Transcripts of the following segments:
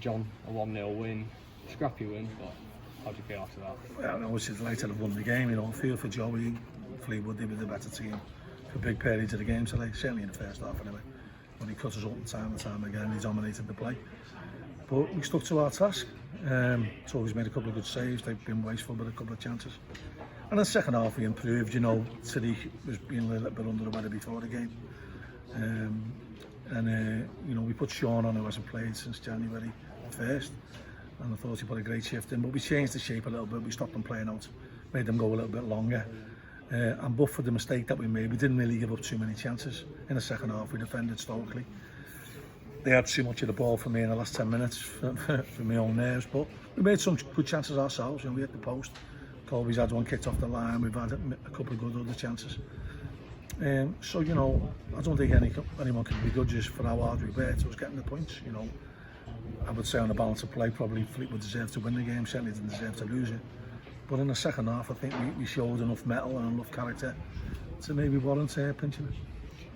John, a 1-0 win, scrappy win, but how do you feel after that? Well, I was delighted to have won the game, I feel for Joey. Fleetwood, they were the better team for big periods of the game today, certainly in the first half anyway. When he cut us up time and time again, he dominated the play. But we stuck to our task. Toby's made a couple of good saves, they've been wasteful with a couple of chances. And in the second half we improved, City was being a little bit under the weather before the game. We put Sean on, who hasn't played since January 1st, and I thought he put a great shift in, but we changed the shape a little bit, we stopped them playing out, made them go a little bit longer, and but for the mistake that we made, we didn't really give up too many chances. In the second half we defended stoically. They had too much of the ball for me in the last 10 minutes for my own nerves, but we made some good chances ourselves. We hit the post, Coley's had one kicked off the line, we've had a couple of good other chances. I don't think anyone can be judges for how hard we worked. It was getting the points. I would say on the balance of play, probably Fleetwood deserved to win the game. Certainly didn't deserve to lose it. But in the second half, I think we showed enough mettle and enough character to maybe warrant pinching it.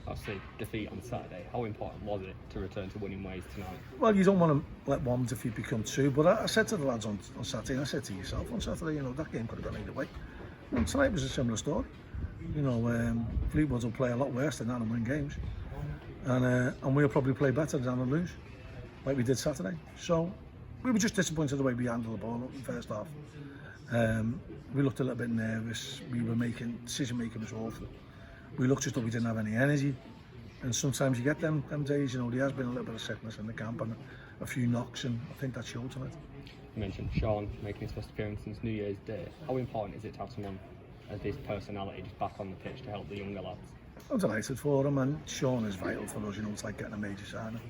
Obviously, defeat on Saturday. How important was it to return to winning ways tonight? Well, you don't want to let one defeat become two. But I said to the lads on Saturday, and I said to yourself on Saturday, that game could have gone either way. And tonight was a similar story. Fleetwood will play a lot worse than that and win games, and we'll probably play better than and lose, like we did Saturday. So we were just disappointed the way we handled the ball in the first half. We looked a little bit nervous. Decision making was awful. We looked as though we didn't have any energy, and sometimes you get them days. There has been a little bit of sickness in the camp and a few knocks, and I think that showed tonight. You mentioned Sean making his first appearance since New Year's Day. How important is it to have someone as his personality just back on the pitch to help the younger lads? I'm delighted for him, and Sean is vital for us. It's like getting a major signing.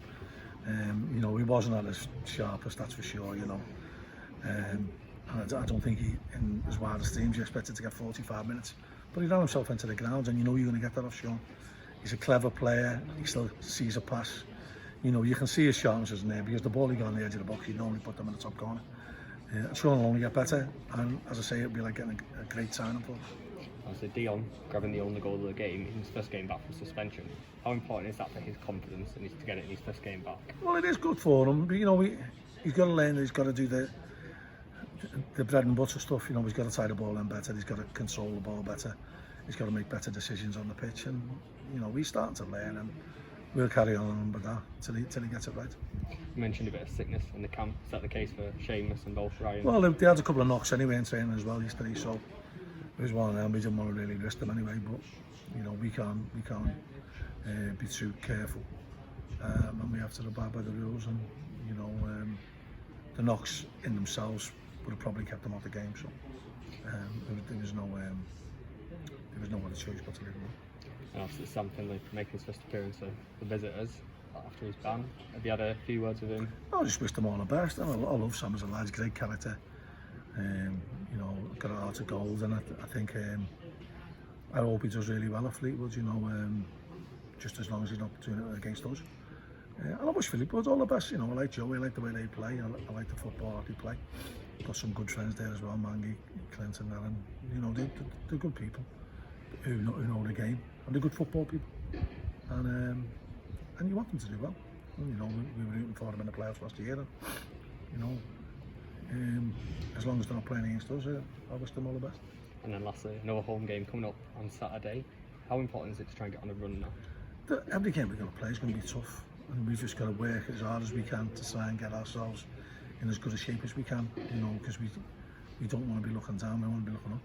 He wasn't at his sharpest, that's for sure. And I don't think he, in his wildest dreams, he expected to get 45 minutes. But he ran himself into the ground, and you're going to get that off Sean. He's a clever player. He still sees a pass. You can see his sharpness in there, because the ball he got on the edge of the box, he'd normally put them in the top corner. Sean will only get better, and as I say, it'll be like getting a great signing for us. Obviously, Dion grabbing the only goal of the game in his first game back from suspension. How important is that for his confidence and to get it in his first game back? Well, it is good for him, but he's got to learn that he's got to do the bread and butter stuff. He's got to tie the ball in better, he's got to control the ball better, he's got to make better decisions on the pitch, and he's starting to learn, and we'll carry on with that till he gets it right. You mentioned a bit of sickness in the camp. Is that the case for Seamus and both Ryan? Well, they had a couple of knocks anyway in training as well yesterday, so it was one of them. We didn't want to really risk them anyway, but we can't be too careful, and we have to abide by the rules. And the knocks in themselves would have probably kept them out of the game. So there was no other choice but to leave them. And obviously Sam Finley making his first appearance for the visitors after his ban. Have you had a few words with him? I just wish them all the best. I love Sam as a lad, great character. Got a heart of gold, and I think I hope he does really well at Fleetwood. Just as long as he's not doing it against us. And I wish Fleetwood all the best. I like Joey, I like the way they play, I like the football that they play. Got some good friends there as well, Mangy, Clinton, Aaron. They're good people who know the game, and they're good football people. And you want them to do well. We were rooting for them in the playoffs last year. As long as they're not playing against us, I wish them all the best. And then lastly, another home game coming up on Saturday. How important is it to try and get on a run now? Every game we're going to play is going to be tough, and we've just got to work as hard as we can to try and get ourselves in as good a shape as we can. Because we don't want to be looking down, we want to be looking up.